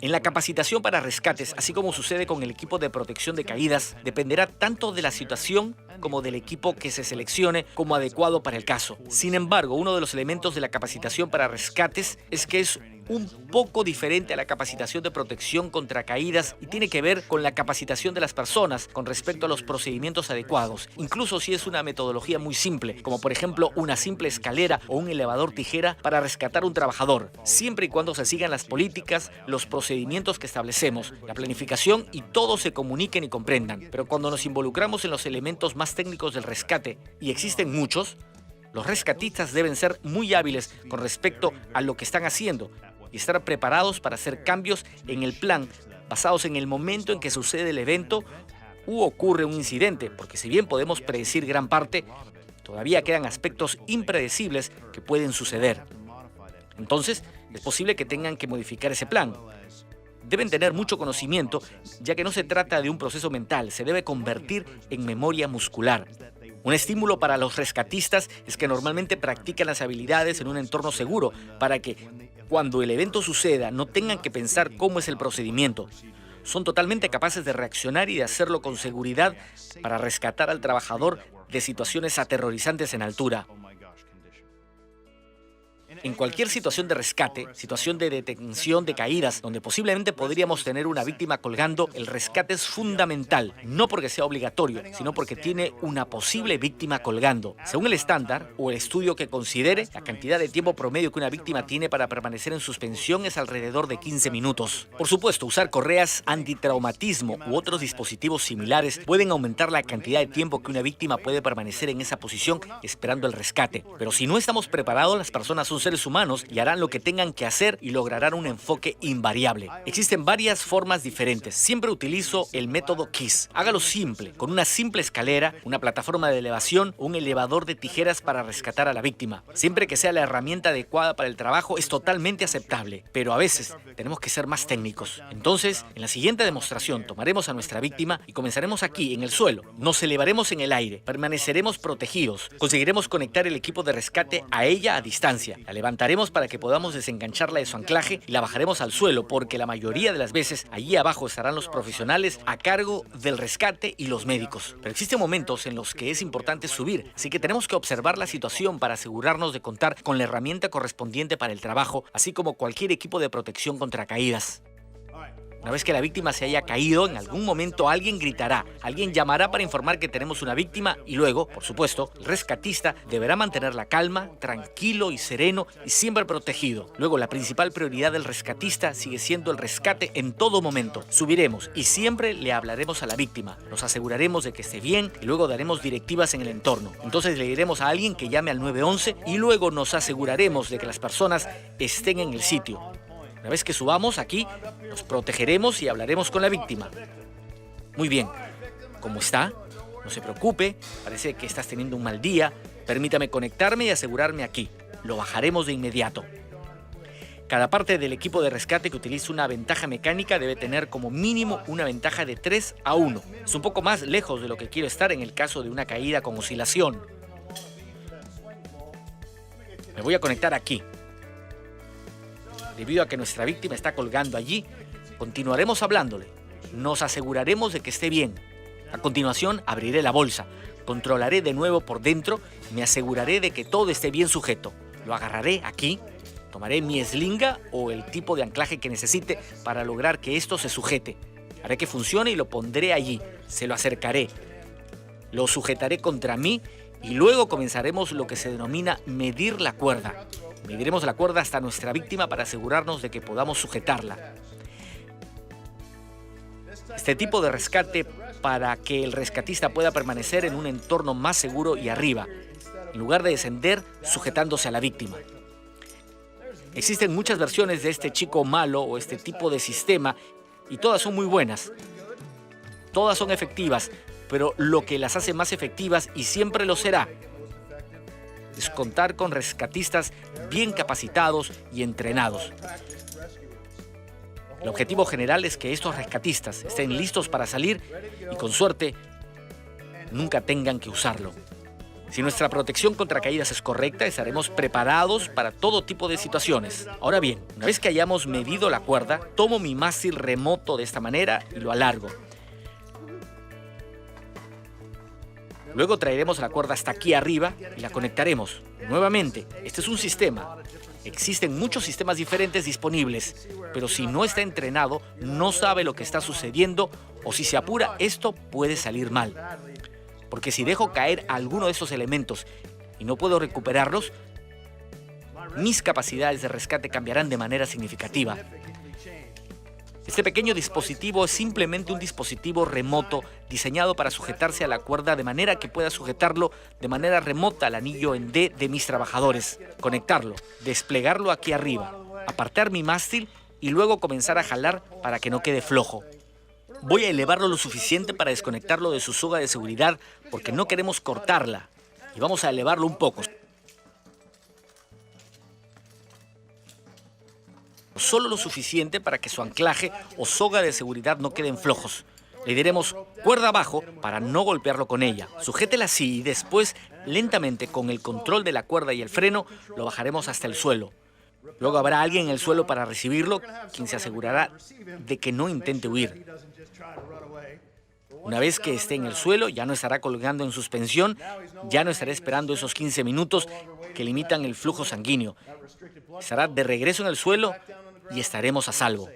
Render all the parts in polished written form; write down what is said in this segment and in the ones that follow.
En la capacitación para rescates, así como sucede con el equipo de protección de caídas, dependerá tanto de la situación como del equipo que se seleccione como adecuado para el caso. Sin embargo, uno de los elementos de la capacitación para rescates es que es un poco diferente a la capacitación de protección contra caídas y tiene que ver con la capacitación de las personas con respecto a los procedimientos adecuados, incluso si es una metodología muy simple, como por ejemplo una simple escalera o un elevador tijera para rescatar un trabajador, siempre y cuando se sigan las políticas, los procedimientos que establecemos, la planificación y todos se comuniquen y comprendan. Pero cuando nos involucramos en los elementos más técnicos del rescate, y existen muchos, los rescatistas deben ser muy hábiles con respecto a lo que están haciendo y estar preparados para hacer cambios en el plan basados en el momento en que sucede el evento u ocurre un incidente, porque si bien podemos predecir gran parte, todavía quedan aspectos impredecibles que pueden suceder. Entonces, es posible que tengan que modificar ese plan. Deben tener mucho conocimiento, ya que no se trata de un proceso mental, se debe convertir en memoria muscular. Un estímulo para los rescatistas es que normalmente practican las habilidades en un entorno seguro para que cuando el evento suceda no tengan que pensar cómo es el procedimiento. Son totalmente capaces de reaccionar y de hacerlo con seguridad para rescatar al trabajador de situaciones aterrorizantes en altura. En cualquier situación de rescate, situación de detención de caídas, donde posiblemente podríamos tener una víctima colgando, el rescate es fundamental, no porque sea obligatorio, sino porque tiene una posible víctima colgando. Según el estándar o el estudio que considere, la cantidad de tiempo promedio que una víctima tiene para permanecer en suspensión es alrededor de 15 minutos. Por supuesto, usar correas antitraumatismo u otros dispositivos similares pueden aumentar la cantidad de tiempo que una víctima puede permanecer en esa posición esperando el rescate. Pero si no estamos preparados, las personas son seres humanos y harán lo que tengan que hacer y lograrán un enfoque invariable. Existen varias formas diferentes. Siempre utilizo el método KISS. Hágalo simple, con una simple escalera, una plataforma de elevación o un elevador de tijeras para rescatar a la víctima. Siempre que sea la herramienta adecuada para el trabajo es totalmente aceptable, pero a veces tenemos que ser más técnicos. Entonces, en la siguiente demostración tomaremos a nuestra víctima y comenzaremos aquí, en el suelo. Nos elevaremos en el aire, permaneceremos protegidos, conseguiremos conectar el equipo de rescate a ella a distancia. La levantaremos para que podamos desengancharla de su anclaje y la bajaremos al suelo, porque la mayoría de las veces allí abajo estarán los profesionales a cargo del rescate y los médicos. Pero existen momentos en los que es importante subir, así que tenemos que observar la situación para asegurarnos de contar con la herramienta correspondiente para el trabajo, así como cualquier equipo de protección contra caídas. Una vez que la víctima se haya caído, en algún momento alguien gritará, alguien llamará para informar que tenemos una víctima y luego, por supuesto, el rescatista deberá mantener la calma, tranquilo y sereno y siempre protegido. Luego, la principal prioridad del rescatista sigue siendo el rescate en todo momento. Subiremos y siempre le hablaremos a la víctima. Nos aseguraremos de que esté bien y luego daremos directivas en el entorno. Entonces le diremos a alguien que llame al 911 y luego nos aseguraremos de que las personas estén en el sitio. Una vez que subamos aquí, nos protegeremos y hablaremos con la víctima. Muy bien, ¿cómo está? No se preocupe, parece que estás teniendo un mal día. Permítame conectarme y asegurarme aquí. Lo bajaremos de inmediato. Cada parte del equipo de rescate que utilice una ventaja mecánica debe tener como mínimo una ventaja de 3-1. Es un poco más lejos de lo que quiero estar en el caso de una caída con oscilación. Me voy a conectar aquí. Debido a que nuestra víctima está colgando allí, continuaremos hablándole. Nos aseguraremos de que esté bien. A continuación, abriré la bolsa. Controlaré de nuevo por dentro y me aseguraré de que todo esté bien sujeto. Lo agarraré aquí. Tomaré mi eslinga o el tipo de anclaje que necesite para lograr que esto se sujete. Haré que funcione y lo pondré allí. Se lo acercaré. Lo sujetaré contra mí y luego comenzaremos lo que se denomina medir la cuerda. Mediremos la cuerda hasta nuestra víctima para asegurarnos de que podamos sujetarla. Este tipo de rescate para que el rescatista pueda permanecer en un entorno más seguro y arriba, en lugar de descender sujetándose a la víctima. Existen muchas versiones de este chico malo o este tipo de sistema y todas son muy buenas. Todas son efectivas, pero lo que las hace más efectivas y siempre lo será es contar con rescatistas bien capacitados y entrenados. El objetivo general es que estos rescatistas estén listos para salir y con suerte nunca tengan que usarlo. Si nuestra protección contra caídas es correcta, estaremos preparados para todo tipo de situaciones. Ahora bien, una vez que hayamos medido la cuerda, tomo mi mástil remoto de esta manera y lo alargo. Luego traeremos la cuerda hasta aquí arriba y la conectaremos. Nuevamente, este es un sistema. Existen muchos sistemas diferentes disponibles, pero si no está entrenado, no sabe lo que está sucediendo o si se apura, esto puede salir mal. Porque si dejo caer alguno de esos elementos y no puedo recuperarlos, mis capacidades de rescate cambiarán de manera significativa. Este pequeño dispositivo es simplemente un dispositivo remoto diseñado para sujetarse a la cuerda de manera que pueda sujetarlo de manera remota al anillo en D de mis trabajadores, conectarlo, desplegarlo aquí arriba, apartar mi mástil y luego comenzar a jalar para que no quede flojo. Voy a elevarlo lo suficiente para desconectarlo de su soga de seguridad porque no queremos cortarla y vamos a elevarlo un poco. Solo lo suficiente para que su anclaje o soga de seguridad no queden flojos. Le diremos cuerda abajo para no golpearlo con ella. Sujétela así y después, lentamente, con el control de la cuerda y el freno, lo bajaremos hasta el suelo. Luego habrá alguien en el suelo para recibirlo, quien se asegurará de que no intente huir. Una vez que esté en el suelo, ya no estará colgando en suspensión, ya no estará esperando esos 15 minutos que limitan el flujo sanguíneo. Estará de regreso en el suelo y estaremos a salvo.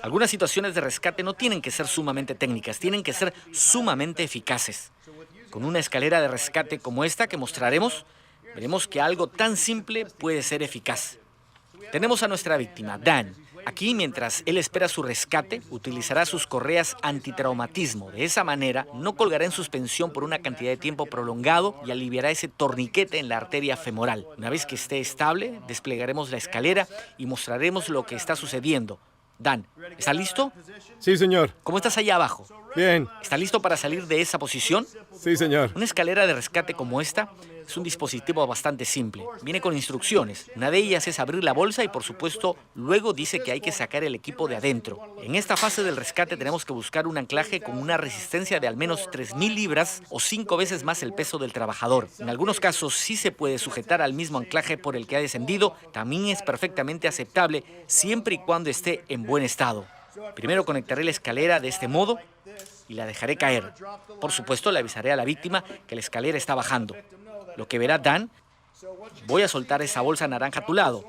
Algunas situaciones de rescate no tienen que ser sumamente técnicas, tienen que ser sumamente eficaces. Con una escalera de rescate como esta que mostraremos, veremos que algo tan simple puede ser eficaz. Tenemos a nuestra víctima, Dan. Aquí, mientras él espera su rescate, utilizará sus correas antitraumatismo. De esa manera, no colgará en suspensión por una cantidad de tiempo prolongado y aliviará ese torniquete en la arteria femoral. Una vez que esté estable, desplegaremos la escalera y mostraremos lo que está sucediendo. Dan, ¿está listo? Sí, señor. ¿Cómo estás allá abajo? Bien. ¿Está listo para salir de esa posición? Sí, señor. Una escalera de rescate como esta es un dispositivo bastante simple. Viene con instrucciones. Una de ellas es abrir la bolsa y, por supuesto, luego dice que hay que sacar el equipo de adentro. En esta fase del rescate tenemos que buscar un anclaje con una resistencia de al menos 3.000 libras o 5 veces más el peso del trabajador. En algunos casos sí se puede sujetar al mismo anclaje por el que ha descendido. También es perfectamente aceptable siempre y cuando esté en buen estado. Primero conectaré la escalera de este modo y la dejaré caer. Por supuesto, le avisaré a la víctima que la escalera está bajando. Lo que verá Dan, voy a soltar esa bolsa naranja a tu lado.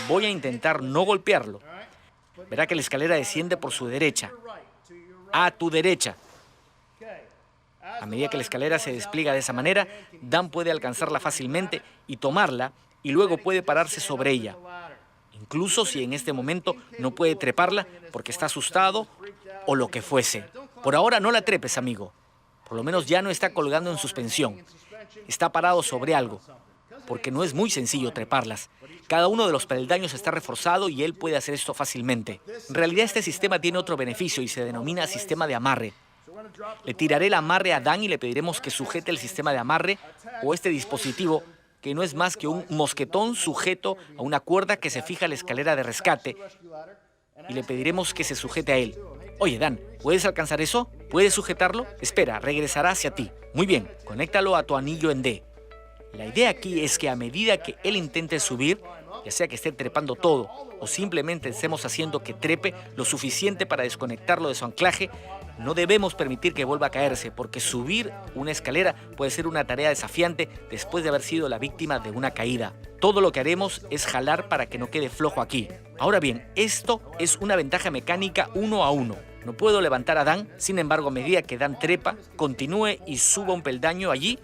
Voy a intentar no golpearlo. Verá que la escalera desciende por su derecha. A tu derecha. A medida que la escalera se despliega de esa manera, Dan puede alcanzarla fácilmente y tomarla y luego puede pararse sobre ella. Incluso si en este momento no puede treparla porque está asustado o lo que fuese. Por ahora no la trepes, amigo. Por lo menos ya no está colgando en suspensión. Está parado sobre algo, porque no es muy sencillo treparlas. Cada uno de los peldaños está reforzado y él puede hacer esto fácilmente. En realidad este sistema tiene otro beneficio y se denomina sistema de amarre. Le tiraré el amarre a Dan y le pediremos que sujete el sistema de amarre o este dispositivo, que no es más que un mosquetón sujeto a una cuerda que se fija a la escalera de rescate, y le pediremos que se sujete a él. Oye, Dan, ¿puedes alcanzar eso? ¿Puedes sujetarlo? Espera, regresará hacia ti. Muy bien, conéctalo a tu anillo en D. La idea aquí es que a medida que él intente subir, ya sea que esté trepando todo o simplemente estemos haciendo que trepe lo suficiente para desconectarlo de su anclaje, no debemos permitir que vuelva a caerse, porque subir una escalera puede ser una tarea desafiante después de haber sido la víctima de una caída. Todo lo que haremos es jalar para que no quede flojo aquí. Ahora bien, esto es una ventaja mecánica 1 a 1. No puedo levantar a Dan, sin embargo, a medida que Dan trepa, continúe y suba un peldaño allí,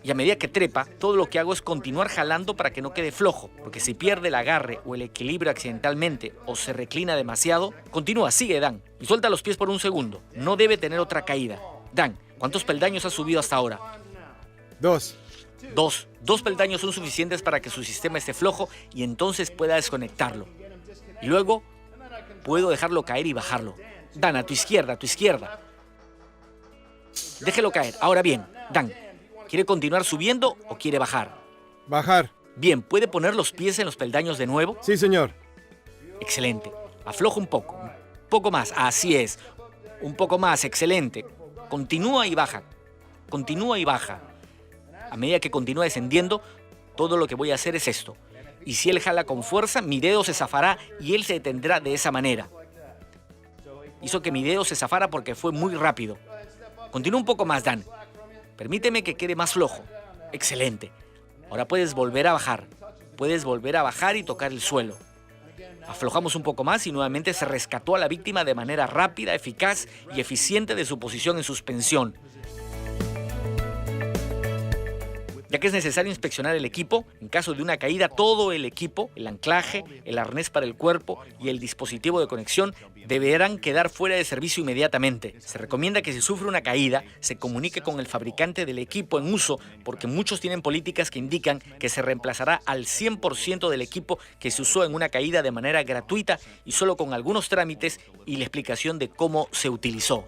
y a medida que trepa, todo lo que hago es continuar jalando para que no quede flojo, porque si pierde el agarre o el equilibrio accidentalmente o se reclina demasiado, continúa, sigue Dan, y suelta los pies por un segundo. No debe tener otra caída. Dan, ¿cuántos peldaños has subido hasta ahora? 2. 2. 2 peldaños son suficientes para que su sistema esté flojo y entonces pueda desconectarlo. Y luego puedo dejarlo caer y bajarlo. Dan, a tu izquierda, a tu izquierda. Déjelo caer. Ahora bien, Dan, ¿quiere continuar subiendo o quiere bajar? Bajar. Bien, ¿puede poner los pies en los peldaños de nuevo? Sí, señor. Excelente. Afloja un poco más, así es. Un poco más, excelente. Continúa y baja, continúa y baja. A medida que continúa descendiendo, todo lo que voy a hacer es esto. Y si él jala con fuerza, mi dedo se zafará y él se detendrá de esa manera. Hizo que mi dedo se zafara porque fue muy rápido. Continúa un poco más, Dan. Permíteme que quede más flojo. Excelente. Ahora puedes volver a bajar. Puedes volver a bajar y tocar el suelo. Aflojamos un poco más y nuevamente se rescató a la víctima de manera rápida, eficaz y eficiente de su posición en suspensión. Ya que es necesario inspeccionar el equipo, en caso de una caída, todo el equipo, el anclaje, el arnés para el cuerpo y el dispositivo de conexión deberán quedar fuera de servicio inmediatamente. Se recomienda que si sufre una caída, se comunique con el fabricante del equipo en uso, porque muchos tienen políticas que indican que se reemplazará al 100% del equipo que se usó en una caída de manera gratuita y solo con algunos trámites y la explicación de cómo se utilizó.